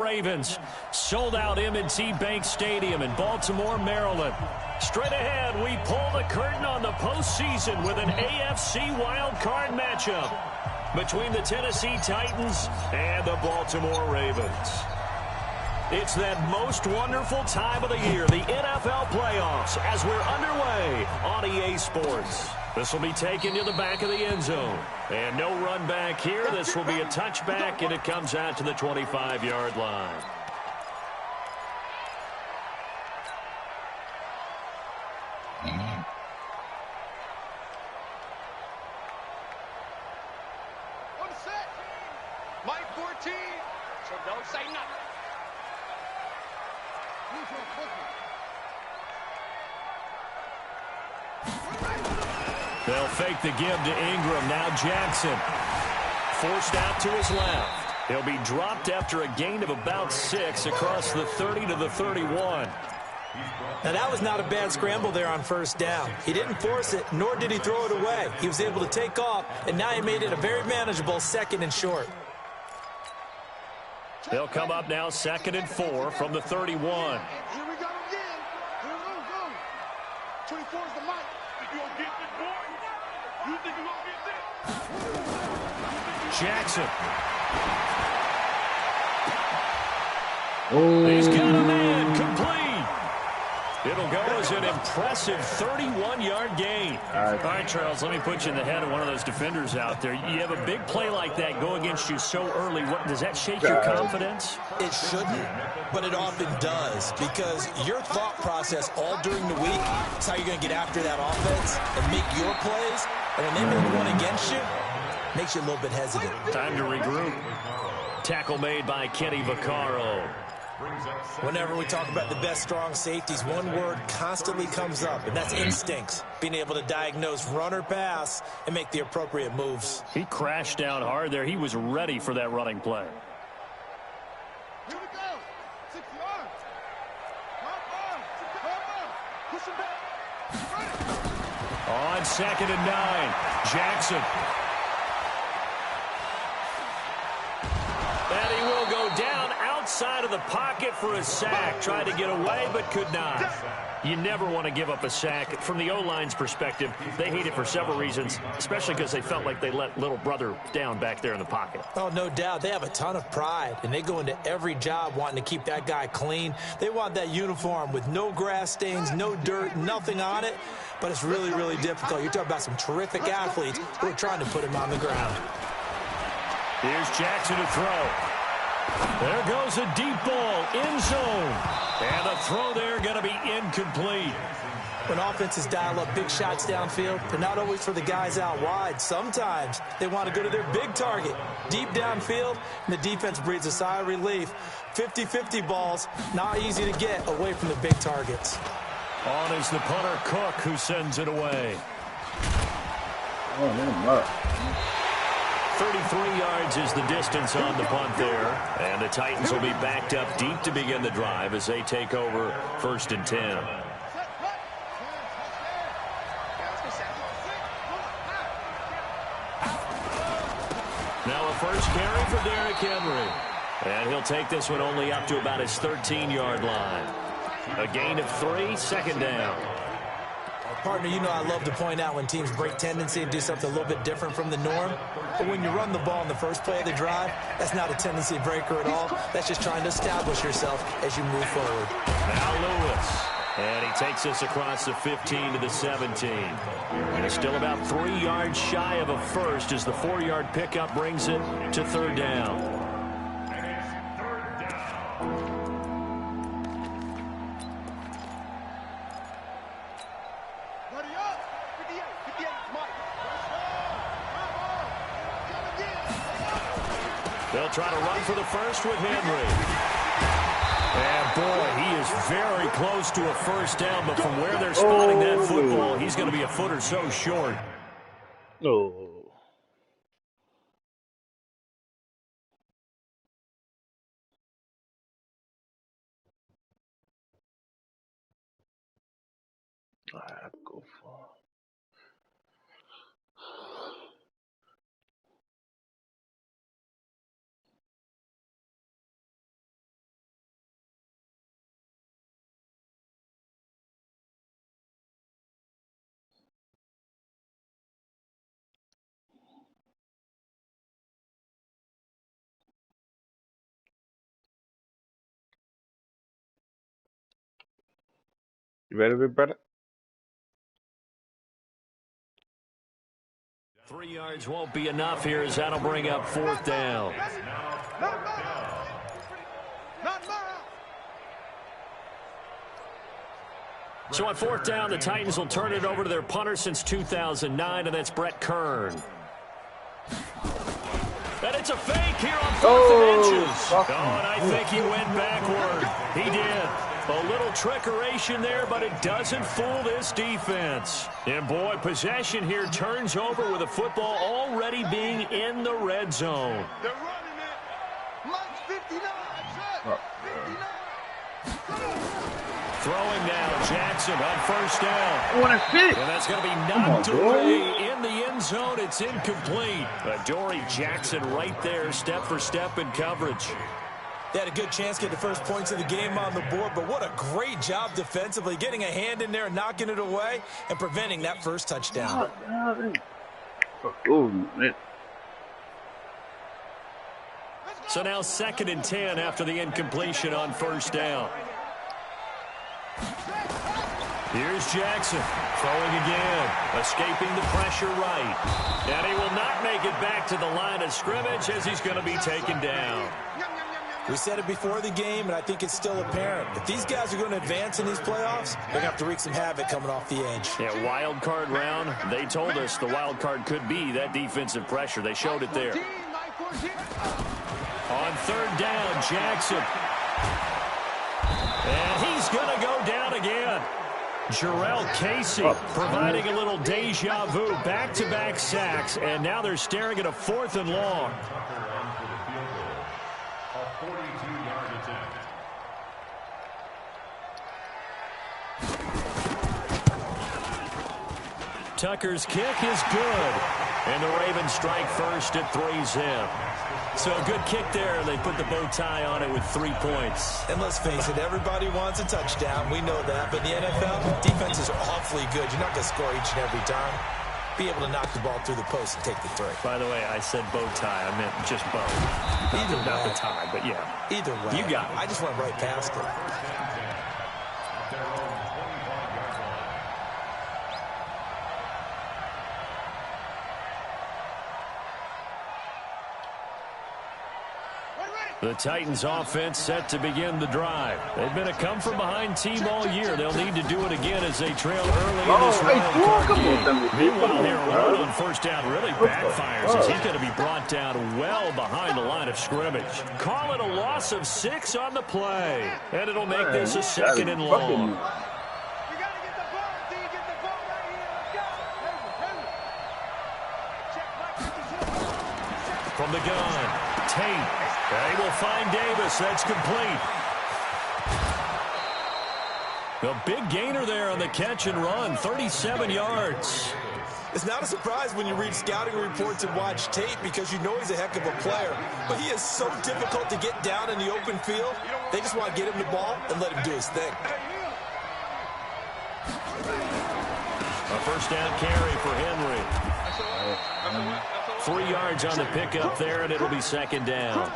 Ravens, sold out M&T Bank Stadium in Baltimore, Maryland. Straight ahead, we pull the curtain on the postseason with an AFC wildcard matchup between the Tennessee Titans and the Baltimore Ravens. It's that most wonderful time of the year, the NFL playoffs, as we're underway on EA Sports. This will be taken to the back of the end zone. And no run back here. This will be a touchback, and it comes out to the 25-yard line. On set. Mike 14. So don't say nothing. They'll fake the give to Ingram. Now Jackson forced out to his left. He'll be dropped after a gain of about 6 across the 30 to the 31. Now, that was not a bad scramble there on first down. He didn't force it, nor did he throw it away. He was able to take off, and now he made it a very manageable 2nd and short. They'll come up now 2nd and 4 from the 31. Here we go again. Here we go. 24 is the mic. You gonna get this, boy? You think you're gonna get this? Jackson. He's got a man complete. It'll go as an impressive 31-yard gain. All right, Charles, let me put you in the head of one of those defenders out there. You have a big play like that go against you so early. What does that shake your confidence? It shouldn't, but it often does, because your thought process all during the week is how you're going to get after that offense and make your plays. And when they make one against you, makes you a little bit hesitant. Time to regroup. Tackle made by Kenny Vaccaro. Whenever we talk about the best strong safeties, one word constantly comes up, and that's instincts. Being able to diagnose run or pass and make the appropriate moves. He crashed down hard there. He was ready for that running play. Here we go. 6 yards. Push him back. On 2nd and 9, Jackson. And he will go down outside of the pocket for a sack. Tried to get away, but could not. You never want to give up a sack. From the O-line's perspective, they hate it for several reasons, especially because they felt like they let little brother down back there in the pocket. Oh, no doubt. They have a ton of pride, and they go into every job wanting to keep that guy clean. They want that uniform with no grass stains, no dirt, nothing on it. But it's really, really difficult. You're talking about some terrific athletes who are trying to put him on the ground. Here's Jackson to throw. There goes a deep ball, end zone. And the throw there going to be incomplete. When offenses dial up big shots downfield, they're not always for the guys out wide. Sometimes they want to go to their big target, deep downfield, and the defense breathes a sigh of relief. 50-50 balls, not easy to get away from the big targets. On is the punter, Cook, who sends it away. 33 yards is the distance on the punt there. And the Titans will be backed up deep to begin the drive as they take over 1st and 10. Now a first carry for Derrick Henry. And he'll take this one only up to about his 13-yard line. A gain of 3, 2nd down. Partner, you know I love to point out when teams break tendency and do something a little bit different from the norm. But when you run the ball in the first play of the drive, that's not a tendency breaker at all. That's just trying to establish yourself as you move forward. Now Lewis. And he takes us across the 15 to the 17. And it's still about 3 yards shy of a first as the 4-yard pickup brings it to 3rd down. They'll try to run for the first with Henry. And, boy, he is very close to a first down, but from where they're spotting that football, he's going to be a foot or so short. Oh. I have to go for You ready, big brother? 3 yards won't be enough here as that'll bring up 4th down. So on 4th down, the Titans will turn it over to their punter since 2009, and that's Brett Kern. And it's a fake here on 4th and inches. Oh, and I think he went backward. He did. A little trickeration there, but it doesn't fool this defense. And, boy, possession here turns over with the football already being in the red zone. They're running it. Mike's 59. 59. Throwing now, Jackson on 1st down. What a hit! And that's going to be knocked away in the end zone. It's incomplete. Dory Jackson right there, step for step in coverage. They had a good chance to get the first points of the game on the board, but what a great job defensively, getting a hand in there and knocking it away and preventing that first touchdown. So now 2nd and 10 after the incompletion on 1st down. Here's Jackson throwing again, escaping the pressure right. And he will not make it back to the line of scrimmage as he's going to be taken down. We said it before the game, and I think it's still apparent. If these guys are going to advance in these playoffs, they're going to have to wreak some havoc coming off the edge. Yeah, wild card round. They told us the wild card could be that defensive pressure. They showed it there. On 3rd down, Jackson. And he's going to go down again. Jarrell Casey providing a little deja vu, back-to-back sacks, and now they're staring at a 4th and long. Tucker's kick is good. And the Ravens strike first at 3-zip. So a good kick there. They put the bow tie on it with 3 points. And let's face it, everybody wants a touchdown. We know that. But in the NFL, defenses are awfully good. You're not going to score each and every time. Be able to knock the ball through the post and take the three. By the way, I said bow tie. I meant just bow. Not the tie, but yeah. Either way. You got it. I just went right past it. The Titans offense set to begin the drive. They've been a come-from-behind team all year. They'll need to do it again as they trail early in this wild card game. Meanwhile, their run on 1st down really backfires as he's going to be brought down well behind the line of scrimmage. Call it a loss of 6 on the play, and it'll make this a 2nd and long. From the gun, Tate. They will find Davis. That's complete. A big gainer there on the catch and run, 37 yards. It's not a surprise when you read scouting reports and watch tape because you know he's a heck of a player. But he is so difficult to get down in the open field. They just want to get him the ball and let him do his thing. A 1st down carry for Henry. 3 yards on the pickup there, and it'll be 2nd down.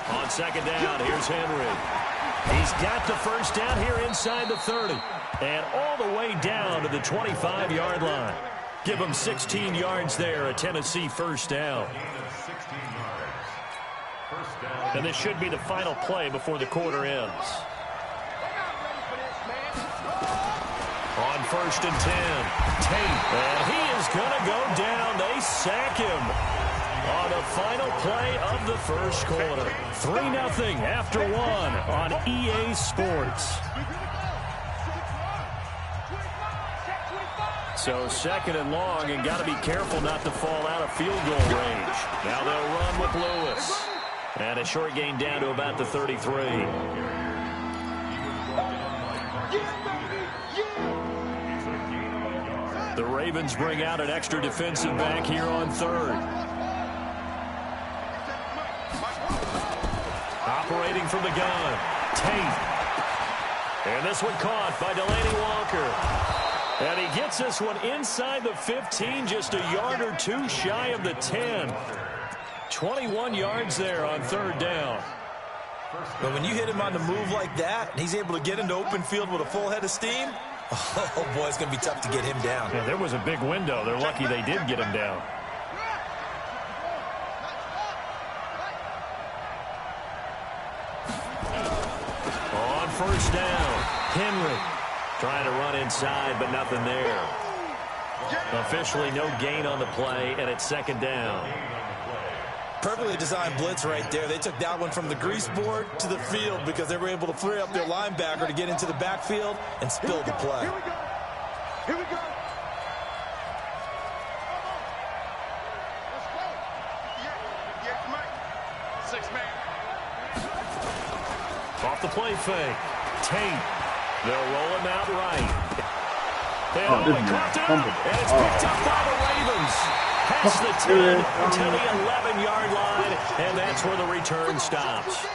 On 2nd down, here's Henry. He's got the 1st down here inside the 30. And all the way down to the 25-yard line. Give him 16 yards there, a Tennessee 1st down. And this should be the final play before the quarter ends. On 1st and 10, Tate. And he is going to go down. They sack him on the final play of the 1st quarter. 3-0 after 1 on EA Sports. So 2nd and long, and got to be careful not to fall out of field goal range. Now they'll run with Lewis. And a short gain down to about the 33. The Ravens bring out an extra defensive back here on 3rd. Operating from the gun, Tate. And this one caught by Delaney Walker. And he gets this one inside the 15, just a yard or two shy of the 10. 21 yards there on third down. But when you hit him on the move like that, and he's able to get into open field with a full head of steam, oh, boy, it's going to be tough to get him down. Yeah, there was a big window. They're lucky they did get him down. On first down, Henry trying to run inside, but nothing there. Officially no gain on the play, and it's second down. Perfectly designed blitz right there. They took that one from the grease board to the field because they were able to free up their linebacker to get into the backfield and spill the play. Here we go. Here we go. Let's go. Yeah, Mike. 6 man. Off the play fake. Tate. They'll roll him out right. They Oh, this is caught it up, fumble. and it's picked up by the Ravens. Past the 10 to the 11-yard line, and that's where the return stops.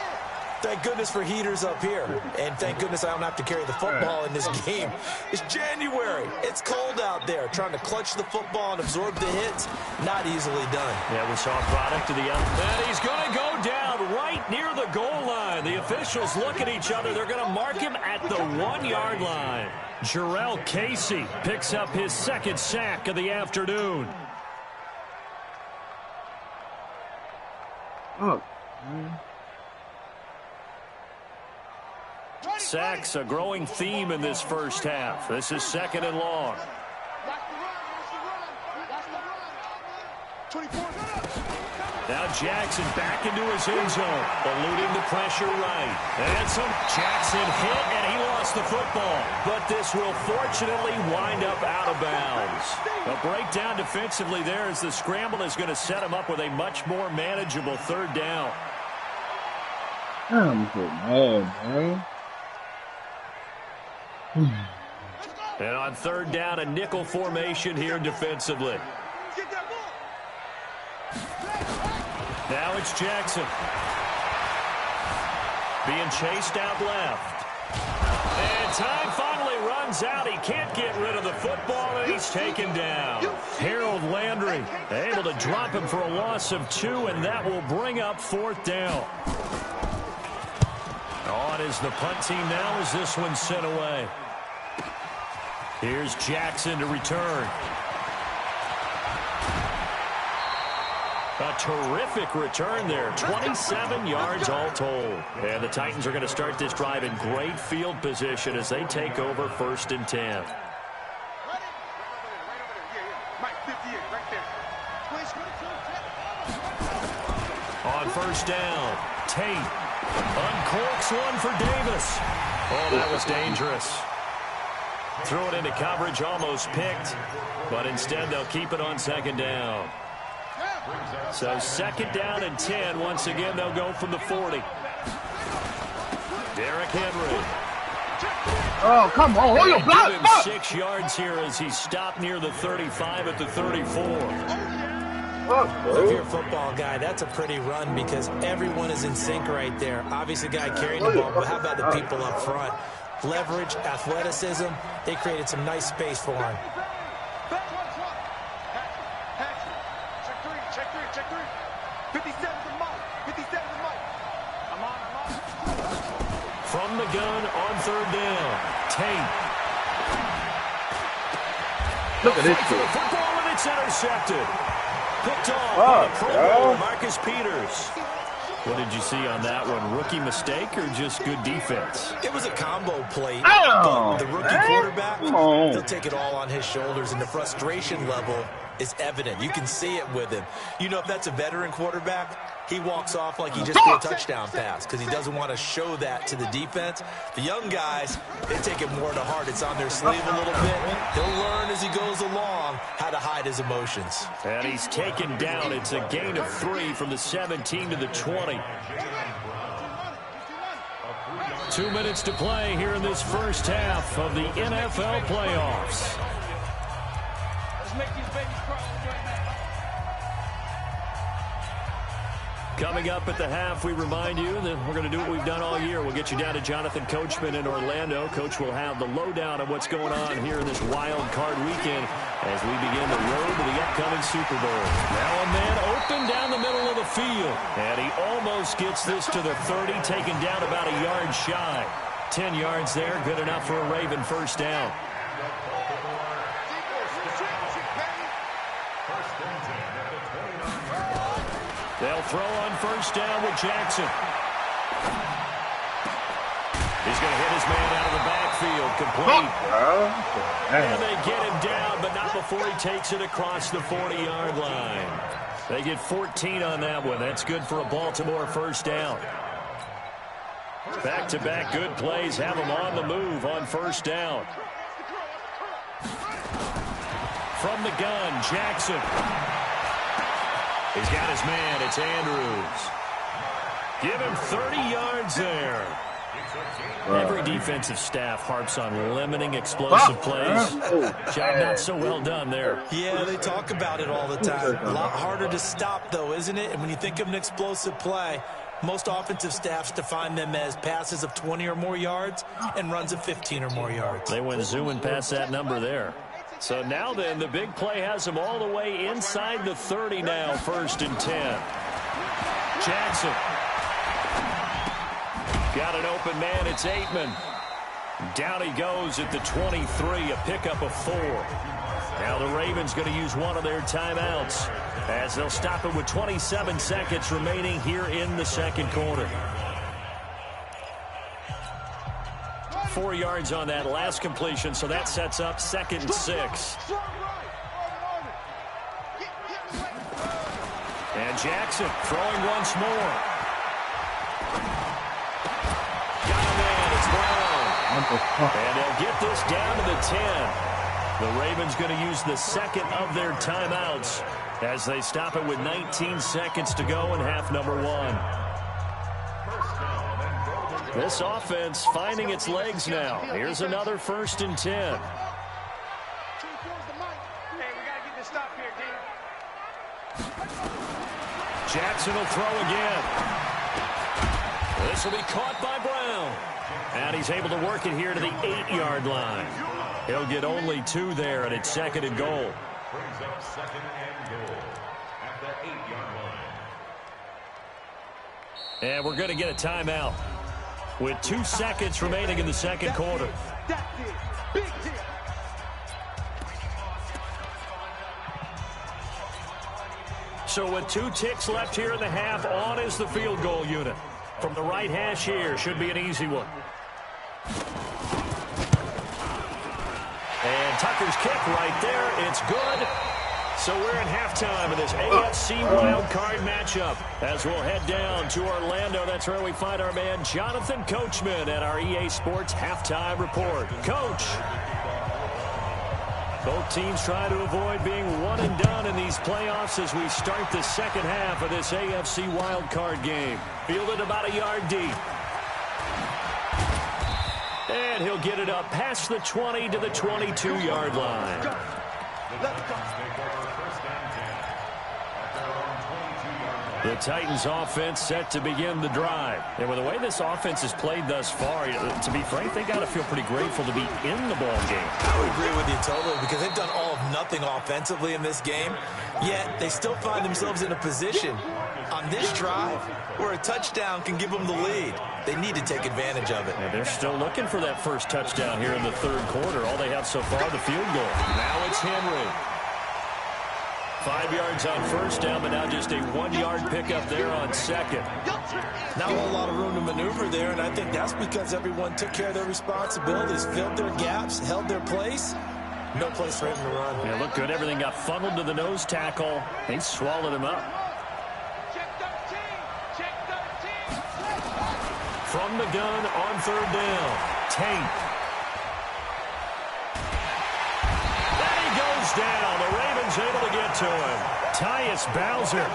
Thank goodness for heaters up here. And thank goodness I don't have to carry the football in this game. It's January. It's cold out there. Trying to clutch the football and absorb the hits, not easily done. Yeah, we saw a product of the up. And he's going to go down right near the goal line. The officials look at each other. They're going to mark him at the 1-yard line. Jarrell Casey picks up his second sack of the afternoon. Oh, Sacks a growing theme in this first half. This is second and long. Now Jackson back into his end zone, eluding the pressure right. And some Jackson hit, and he lost the football. But this will fortunately wind up out of bounds. A breakdown defensively there as the scramble is going to set him up with a much more manageable third down. I'm so mad, man. And on third down, a nickel formation here defensively. Now it's Jackson. Being chased out left. And time finally runs out. He can't get rid of the football, and he's taken down. Harold Landry able to drop him for a loss of 2, and that will bring up fourth down. On is the punt team now as this one's sent away. Here's Jackson to return. A terrific return there. 27 yards all told. And the Titans are going to start this drive in great field position as they take over 1st and 10. On first down, Tate uncorks one for Davis. Oh, that was dangerous. Threw it into coverage, almost picked, but instead they'll keep it on second down. So second down and 10. Once again, they'll go from the 40. Derrick Henry. Oh, come on. Hold your block. Give him 6 yards here as he stopped near the 35 at the 34. If you're a football guy, that's a pretty run because everyone is in sync right there. Obviously, guy carrying the ball, but how about the people up front? Leverage, athleticism, they created some nice space for him. From the gun on third down, Tate. Look at this For the kid. football, and it's intercepted. Picked off by the Pro Bowler, Marcus Peters. What did you see on that one? Rookie mistake or just good defense? It was a combo play. Oh, but the rookie man. quarterback, Come on. he'll take it all on his shoulders, and the frustration level is evident. You can see it with him. You know, if that's a veteran quarterback, he walks off like he just threw a touchdown pass because he doesn't want to show that to the defense. The young guys, they take it more to heart. It's on their sleeve a little bit. He'll learn as he goes along how to hide his emotions. And he's taken down. It's a gain of 3 from the 17 to the 20. 2 minutes to play here in this first half of the NFL playoffs. Let's make these babies cry. Coming up at the half, we remind you that we're going to do what we've done all year. We'll get you down to Jonathan Coachman in Orlando. Coach will have the lowdown of what's going on here in this wild card weekend as we begin the road to the upcoming Super Bowl. Now a man open down the middle of the field, and he almost gets this to the 30, taken down about a yard shy. 10 yards there, good enough for a Raven first down. They'll throw on first down with Jackson. He's going to hit his man out of the backfield, complete. And they get him down, but not before he takes it across the 40-yard line. They get 14 on that one. That's good for a Baltimore first down. Back-to-back good plays have them on the move on first down. From the gun, Jackson. He's got his man. It's Andrews. Give him 30 yards there. Every defensive staff harps on limiting explosive plays. Job not so well done there. Yeah, they talk about it all the time. A lot harder to stop, though, isn't it? And when you think of an explosive play, most offensive staffs define them as passes of 20 or more yards and runs of 15 or more yards. They went zooming past that number there. So now then, the big play has them all the way inside the 30 now, first and 10. Jackson. Got an open man, it's Aitman. Down he goes at the 23, a pickup of 4. Now the Ravens going to use one of their timeouts as they'll stop it with 27 seconds remaining here in the second quarter. 4 yards on that last completion, so that sets up 2nd and 6. And Jackson throwing once more. Got him in, it's Brown. And they'll get this down to the 10. The Ravens going to use the second of their timeouts as they stop it with 19 seconds to go in half number 1. This offense finding its legs now. Here's another 1st and 10. Hey, we got to get this stop here, D. Jackson will throw again. This will be caught by Brown. And he's able to work it here to the 8-yard line. He'll get only 2 there, and it's 2nd and goal. Brings up 2nd and goal at the 8-yard line. And we're going to get a timeout with 2 seconds remaining in the second quarter. So with 2 ticks left here in the half, on is the field goal unit. From the right hash here, should be an easy one. And Tucker's kick right there, it's good. So we're in halftime of this AFC wildcard matchup as we'll head down to Orlando. That's where we find our man Jonathan Coachman at our EA Sports Halftime Report. Coach. Both teams try to avoid being one and done in these playoffs as we start the second half of this AFC wildcard game. Fielded about a yard deep. And he'll get it up past the 20 to the 22-yard line. The Titans offense set to begin the drive. And with the way this offense has played thus far, to be frank, they got to feel pretty grateful to be in the ball game. I would agree with you totally because they've done all of nothing offensively in this game, yet they still find themselves in a position on this drive where a touchdown can give them the lead. They need to take advantage of it. And they're still looking for that first touchdown here in the third quarter. All they have so far, the field goal. Now it's Henry. 5 yards on first down, but now just a 1-yard pickup there on second. Not a whole lot of room to maneuver there, and I think that's because everyone took care of their responsibilities, filled their gaps, held their place. No place for him to run. Yeah, looked good. Everything got funneled to the nose tackle. They swallowed him up. From the gun on third down, Tate. Then he goes down. The Ravens able to get to him. Tyus Bowser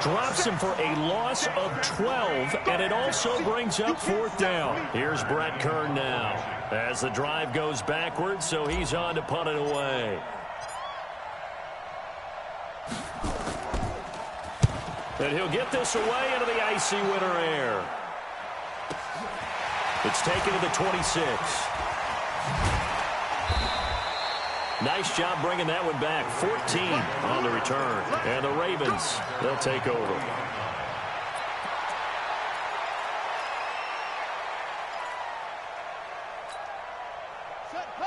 drops him for a loss of 12, and it also brings up fourth down. Here's Brett Kern now as the drive goes backwards, so he's on to punt it away. And he'll get this away into the icy winter air. It's taken to the 26. Nice job bringing that one back. 14 on the return. And the Ravens, they'll take over.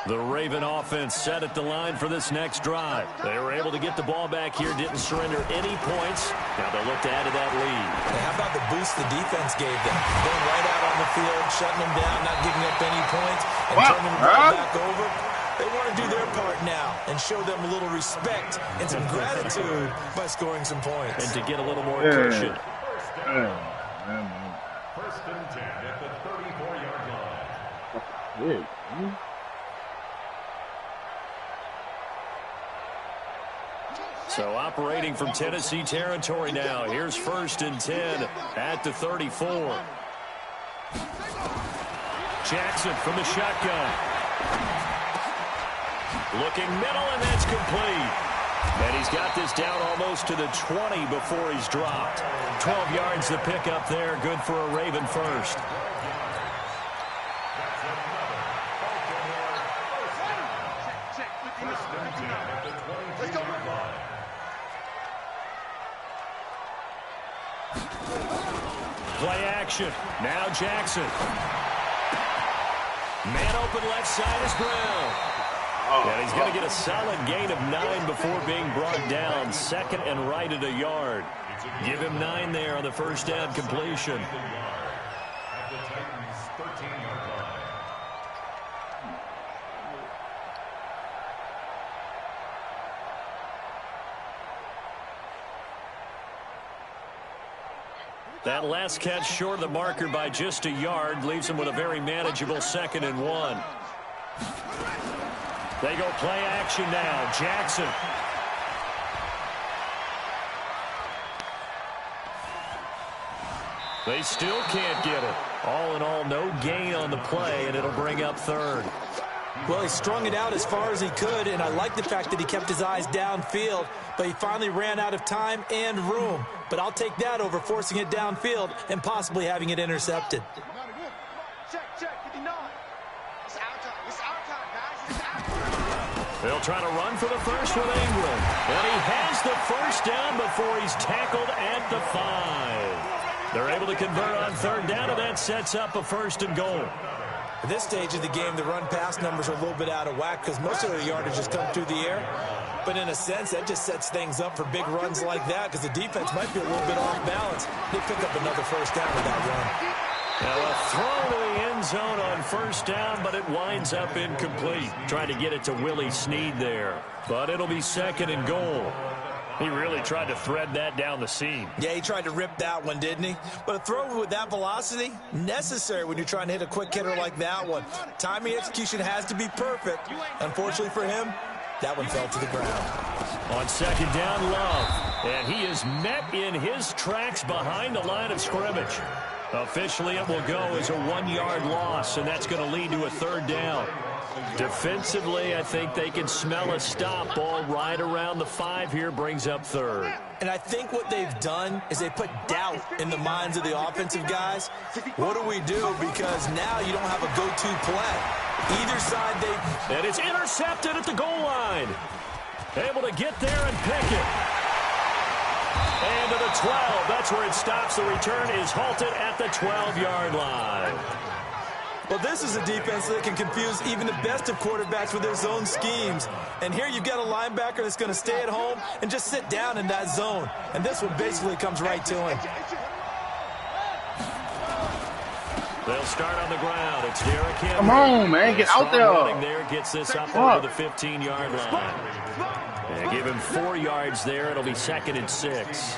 The Raven offense set at the line for this next drive. They were able to get the ball back here, didn't surrender any points. Now they'll look to add to that lead. Hey, how about the boost the defense gave them? Going right out on the field, shutting them down, not giving up any points, and turning the ball back over. They want to do their part now and show them a little respect and some gratitude by scoring some points. And to get a little more cushion. First and 10 at the 34-yard line. So operating from Tennessee territory now. Here's first and 10 at the 34. Jackson from the shotgun. Looking middle, and that's complete. And he's got this down almost to the 20 before he's dropped. 12 yards to pick up there. Good for a Raven first. Play action. Now Jackson. Man open left side is Brown. And he's going to get a solid gain of 9 before being brought down. Second and right at a yard. Give him 9 there on the first down completion. At the Titans' 13-yard line. That last catch short of the marker by just a yard leaves him with a very manageable 2nd and 1. They go play action now. Jackson. They still can't get it. All in all, no gain on the play, and it'll bring up 3rd. Well, he strung it out as far as he could, and I like the fact that he kept his eyes downfield, but he finally ran out of time and room. But I'll take that over forcing it downfield and possibly having it intercepted. They'll try to run for the first with England. And he has the first down before he's tackled at the 5. They're able to convert on 3rd down, and that sets up a 1st and goal. At this stage of the game, the run-pass numbers are a little bit out of whack because most of their yardage has come through the air. But in a sense, that just sets things up for big runs like that because the defense might be a little bit off balance. They pick up another first down with that run. Now a throw to the end zone on first down, but it winds up incomplete. Trying to get it to Willie Snead there. But it'll be 2nd and goal. He really tried to thread that down the seam. Yeah, he tried to rip that one, didn't he? But a throw with that velocity, necessary when you're trying to hit a quick hitter like that one. Timing execution has to be perfect. Unfortunately for him, that one fell to the ground. On 2nd down, Love. And he is met in his tracks behind the line of scrimmage. Officially, it will go as a 1-yard loss, and that's going to lead to a 3rd down. Defensively, I think they can smell a stop. Ball right around the 5 here brings up 3rd. And I think what they've done is they put doubt in the minds of the offensive guys. What do we do? Because now you don't have a go-to play. Either side, they... And it's intercepted at the goal line. Able to get there and pick it. And to the 12. That's where it stops. The return is halted at the 12-yard line. Well, this is a defense that can confuse even the best of quarterbacks with their zone schemes. And here you've got a linebacker that's going to stay at home and just sit down in that zone. And this one basically comes right to him. They'll start on the ground. It's Derrick Henry. Come on, man. Get out there. Running there gets this up over the 15-yard line. And give him 4 yards there. It'll be 2nd and 6.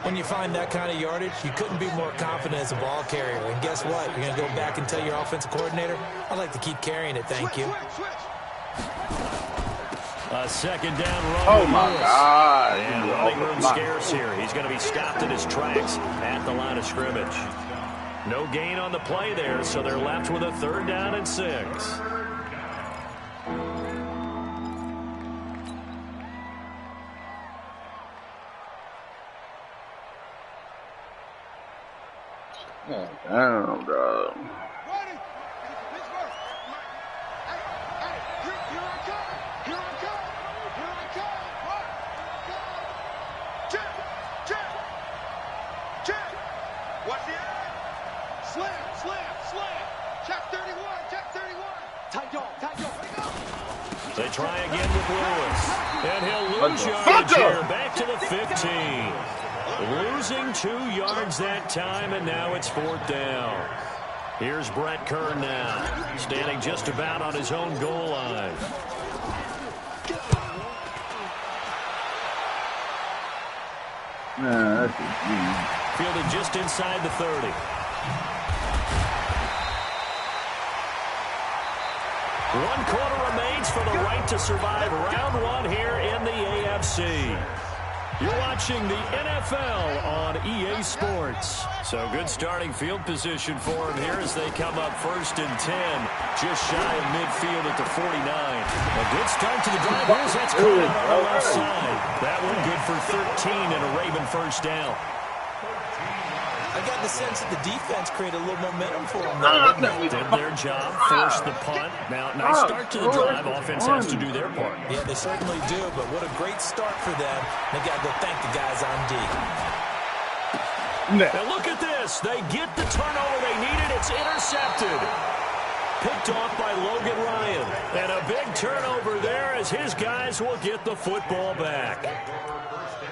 When you find that kind of yardage, you couldn't be more confident as a ball carrier. And guess what? You're going to go back and tell your offensive coordinator, I'd like to keep carrying it, thank you. A 2nd down run. Oh, my God. And running room scarce here. He's going to be stopped in his tracks at the line of scrimmage. No gain on the play there, so they're left with a 3rd down and 6. Damn, bro. Ready? Pittsburgh. Hey, here I come. Here I come. Here I come. What? Check. Check. Check. Watch the eye. Slam. Slam. Slam. Check 31. Check 31. Tight y'all. Tight y'all. They try again with Lewis. And he'll lose yardage here. Back to the 15. Losing 2 yards that time, and now it's 4th down. Here's Brett Kern now, standing just about on his own goal line. Fielded just inside the 30. One quarter remains for the right to survive round 1 here in the AFC. You're watching the NFL on EA Sports. So good starting field position for him here as they come up 1st and 10. Just shy of midfield at the 49. A good start to the drive. Here's that's caught on the left side. That one good for 13 and a Raven 1st down. I got the sense that the defense created a little momentum for them. Did their job, forced the punt. Now, nice start to the drive. Offense has to do their part. Yeah, they certainly do, but what a great start for them. They got to go thank the guys on D. Now look at this. They get the turnover they needed. It's intercepted. Picked off by Logan Ryan. And a big turnover there as his guys will get the football back.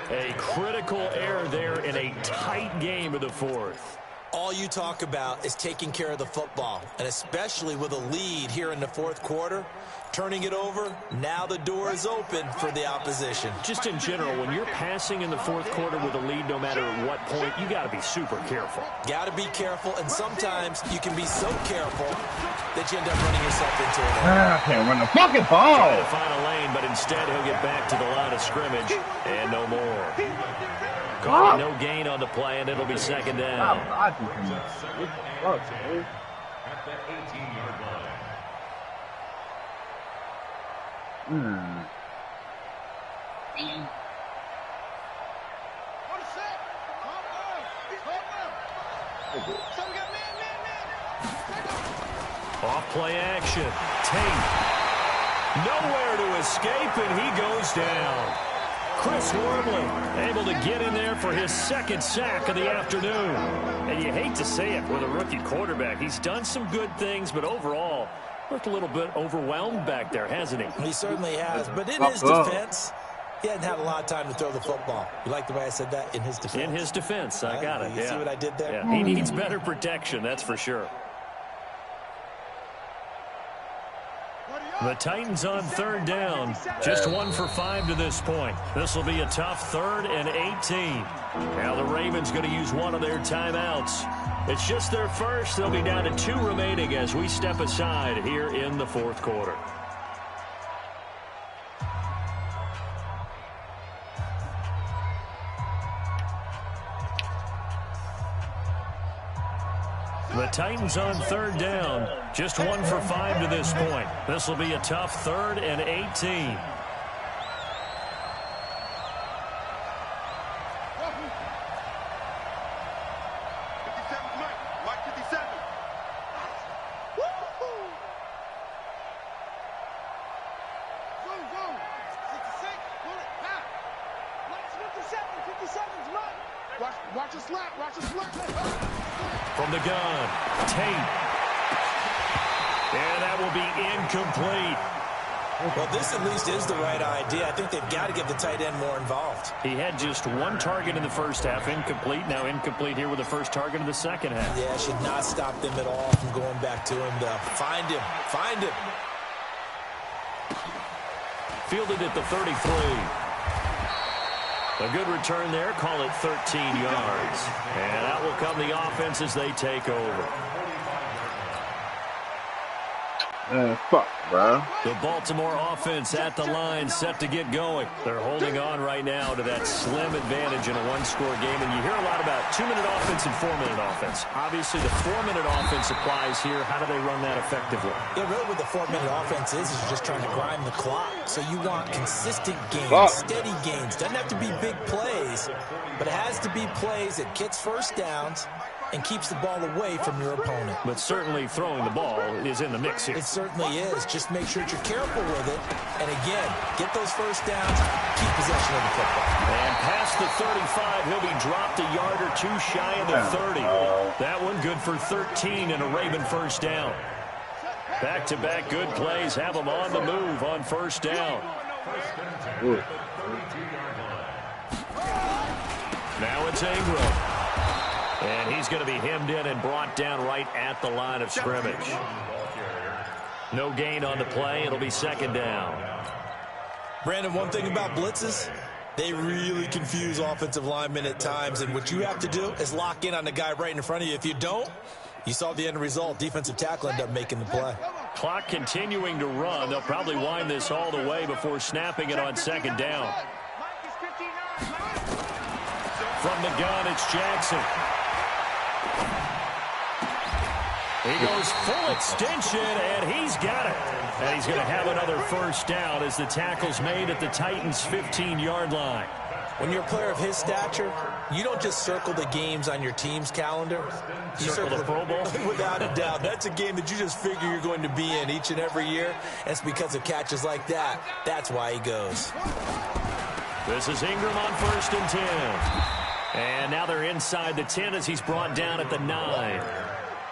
A critical error there in a tight game of the 4th. All you talk about is taking care of the football, and especially with a lead here in the 4th quarter, turning it over, now the door is open for the opposition. Just in general, when you're passing in the 4th quarter with a lead, no matter at what point, you got to be super careful. Got to be careful, and sometimes you can be so careful that you end up running yourself into an error. I can't run the fucking ball. Trying to find a lane, but instead he'll get back to the line of scrimmage, and no more. Calling no gain on the play, and it'll be 2nd down. At the 18-yard line. What a set. So we got man. Off play action. Tate. Nowhere to escape, and he goes down. Chris Wormley able to get in there for his 2nd sack of the afternoon. And you hate to say it with a rookie quarterback. He's done some good things, but overall, looked a little bit overwhelmed back there, hasn't he? He certainly has, but in his defense, he hadn't had a lot of time to throw the football. You like the way I said that? In his defense? In his defense, I got it. You see what I did there? Yeah. He needs better protection, that's for sure. The Titans on 3rd down. Just 1 for 5 to this point. This will be a tough 3rd and 18. Now the Ravens going to use one of their timeouts. It's just their first. They'll be down to 2 remaining as we step aside here in the 4th quarter. The Titans on 3rd down. Just 1 for 5 to this point. This will be a tough 3rd and 18. Watch the slap. From the gun, Tate. And that will be incomplete. Well, this at least is the right idea. I think they've got to get the tight end more involved. He had just 1 target in the 1st half, incomplete. Now incomplete here with the 1st target of the 2nd half. Yeah, should not stop them at all from going back to him to find him. Fielded at the 33. A good return there. Call it 13 yards. And that will come the offense as they take over. Fuck, bro. The Baltimore offense at the line, set to get going. They're holding on right now to that slim advantage in a 1-score game. And you hear a lot about 2-minute offense and 4-minute offense. Obviously, the 4-minute offense applies here. How do they run that effectively? Yeah, really what the 4-minute offense is you're just trying to grind the clock. So you want consistent gains, steady gains. Doesn't have to be big plays, but it has to be plays that gets 1st downs and keeps the ball away from your opponent. But certainly throwing the ball is in the mix here. It certainly is. Just make sure that you're careful with it. And again, get those first downs, keep possession of the football. And past the 35, he'll be dropped a yard or two shy of the 30. That one good for 13 and a Raven first down. Back-to-back good plays have them on the move on first down. Now it's Ingram. And he's going to be hemmed in and brought down right at the line of scrimmage. No gain on the play. It'll be second down. Brandon, one thing about blitzes, they really confuse offensive linemen at times. And what you have to do is lock in on the guy right in front of you. If you don't, you saw the end result. Defensive tackle ended up making the play. Clock continuing to run. They'll probably wind this all the way before snapping it on second down. From the gun, it's Jackson. He goes full extension, and he's got it. And he's going to have another first down as the tackle's made at the Titans' 15-yard line. When you're a player of his stature, you don't just circle the games on your team's calendar. You circle the Pro Bowl? Without a doubt. That's a game that you just figure you're going to be in each and every year. And it's because of catches like that. That's why he goes. This is Ingram on 1st and 10. And now they're inside the 10 as he's brought down at the 9.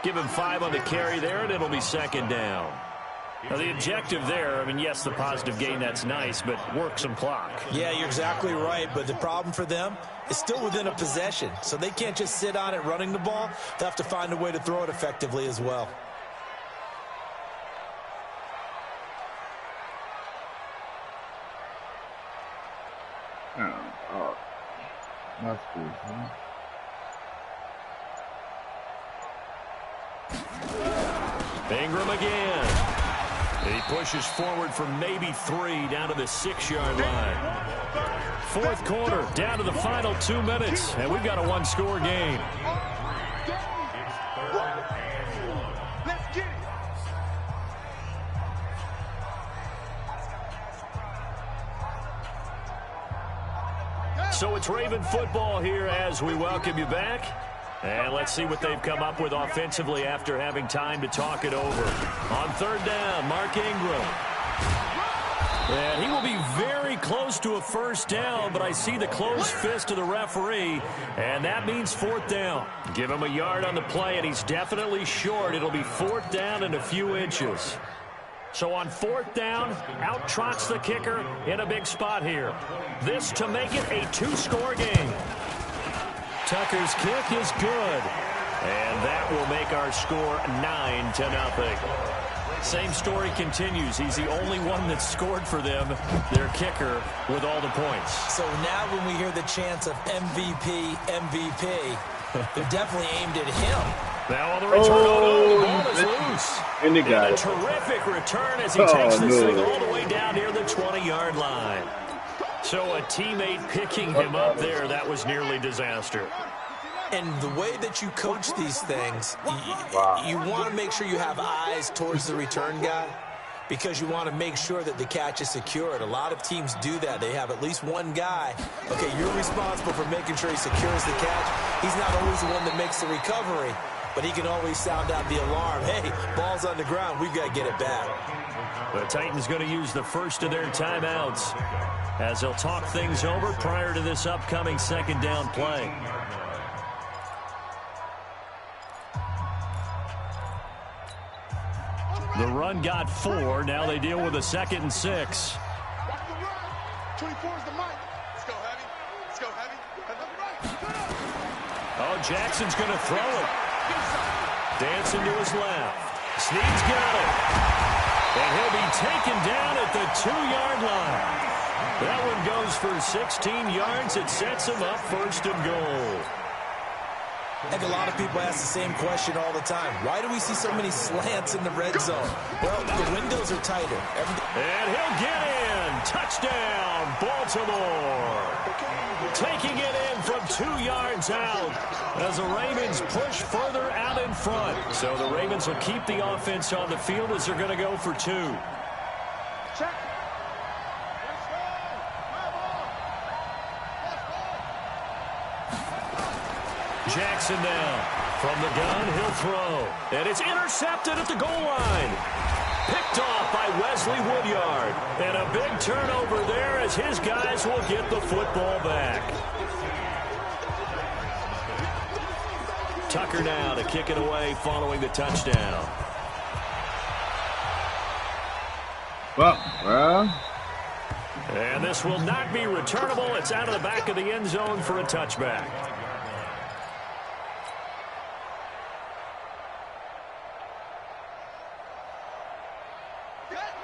Give him 5 on the carry there, and it'll be second down. Now, the objective there, I mean, yes, the positive gain, that's nice, but work some clock. Yeah, you're exactly right, but the problem for them is still within a possession, so they can't just sit on it running the ball. They'll have to find a way to throw it effectively as well. Oh, that's good, huh? Ingram again. He pushes forward for maybe 3 down to the 6-yard line. Fourth quarter, down to the final 2 minutes, and we've got a one-score game. Let's get it. So it's Raven football here as we welcome you back. And let's see what they've come up with offensively after having time to talk it over. On third down, Mark Ingram. And he will be very close to a first down, but I see the closed fist of the referee, and that means fourth down. Give him a yard on the play, and he's definitely short. It'll be fourth down and a few inches. So on fourth down, out trots the kicker in a big spot here. This to make it a 2-score game. Tucker's kick is good, and that will make our score 9-0. Same story continues. He's the only one that scored for them, their kicker, with all the points. So now when we hear the chants of MVP, MVP, they're definitely aimed at him. Now on the return, the ball is loose. And a terrific return as he takes this thing all the way down near the 20-yard line. So a teammate picking him up there, that was nearly disaster. And the way that you coach these things, you want to make sure you have eyes towards the return guy because you want to make sure that the catch is secured. A lot of teams do that. They have at least one guy. Okay, you're responsible for making sure he secures the catch. He's not always the one that makes the recovery, but he can always sound out the alarm. Hey, ball's on the ground. We've got to get it back. The Titans going to use the first of their timeouts as they'll talk things over prior to this upcoming second down play. The run got 4. Now they deal with a 2nd and 6. Watch the run. 24 is the mic. Let's go, heavy. Let's go, heavy. Oh, Jackson's going to throw it. Dancing to his left. Snead's got it. And he'll be taken down at the 2-yard line. That one goes for 16 yards. It sets him up 1st and goal. I think a lot of people ask the same question all the time. Why do we see so many slants in the red zone? Well, the windows are tighter. And he'll get in. Touchdown, Baltimore. Taking it in from 2 yards out as the Ravens push further out in front. So the Ravens will keep the offense on the field as they're going to go for 2. Check. Jackson now From the gun, he'll throw. And it's intercepted at the goal line. Picked off by Wesley Woodyard. And a big turnover there as his guys will get the football back. Tucker now to kick it away following the touchdown. Well. And this will not be returnable. It's out of the back of the end zone for a touchback.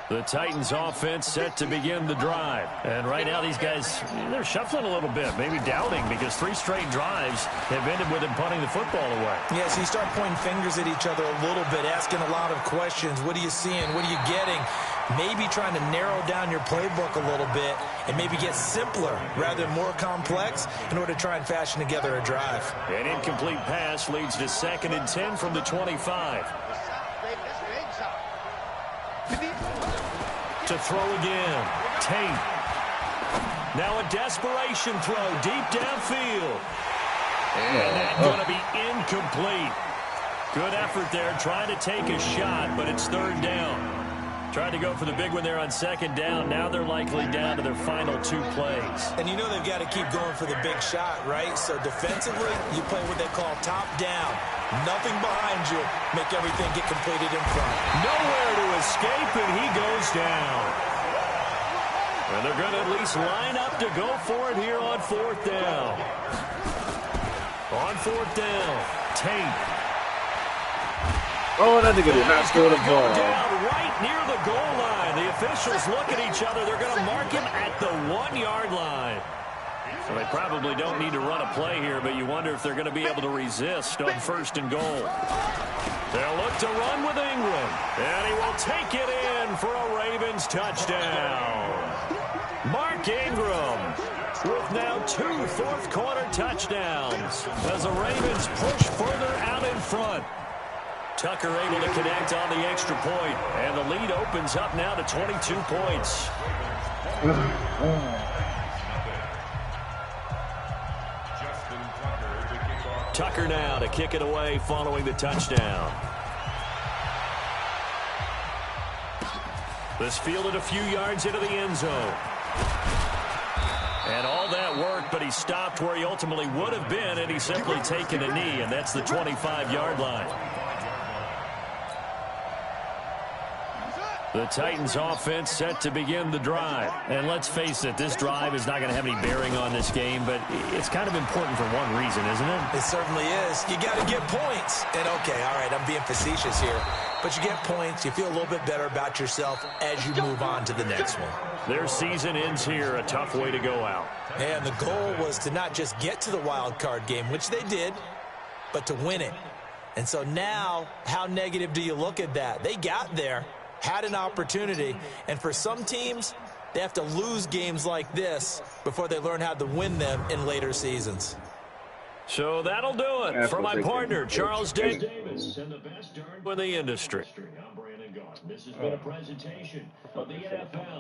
The Titans offense set to begin the drive. And right now these guys, they're shuffling a little bit, maybe doubting, because 3 straight drives have ended with them punting the football away. Yeah, so you start pointing fingers at each other a little bit, asking a lot of questions. What are you seeing? What are you getting? Maybe trying to narrow down your playbook a little bit and maybe get simpler rather than more complex in order to try and fashion together a drive. An incomplete pass leads to 2nd and 10 from the 25. To throw again. Tate. Now a desperation throw deep downfield. And that's going to be incomplete. Good effort there, trying to take a shot, but it's 3rd down. Tried to go for the big one there on 2nd down. Now they're likely down to their final 2 plays. And you know they've got to keep going for the big shot, right? So defensively, you play what they call top down. Nothing behind you. Make everything get completed in front. Nowhere to escape, and he goes down. And they're going to at least line up to go for it here on 4th down. On 4th down, Tate. Oh, that nigga did not throw the ball. Down right near the goal line. The officials look at each other. They're going to mark him at the 1-yard line. So they probably don't need to run a play here, but you wonder if they're going to be able to resist on 1st and goal. They'll look to run with Ingram. And he will take it in for a Ravens touchdown. Mark Ingram with now 2 fourth-quarter touchdowns as the Ravens push further out in front. Tucker able to connect on the extra point, and the lead opens up now to 22 points. Tucker now to kick it away following the touchdown. This fielded a few yards into the end zone. And all that worked, but he stopped where he ultimately would have been, and he's simply taken a knee, and that's the 25-yard line. The Titans offense set to begin the drive. And let's face it, this drive is not going to have any bearing on this game, but it's kind of important for one reason, isn't it? It certainly is. You got to get points. And okay, all right, I'm being facetious here. But you get points, you feel a little bit better about yourself as you move on to the next one. Their season ends here, a tough way to go out. And the goal was to not just get to the wild card game, which they did, but to win it. And so now, how negative do you look at that? They got there, had an opportunity, and for some teams, they have to lose games like this before they learn how to win them in later seasons. So that'll do it. For my partner, Charles Davis, and the best darn in the industry. I'm Brandon Goff. This has been a presentation of the NFL.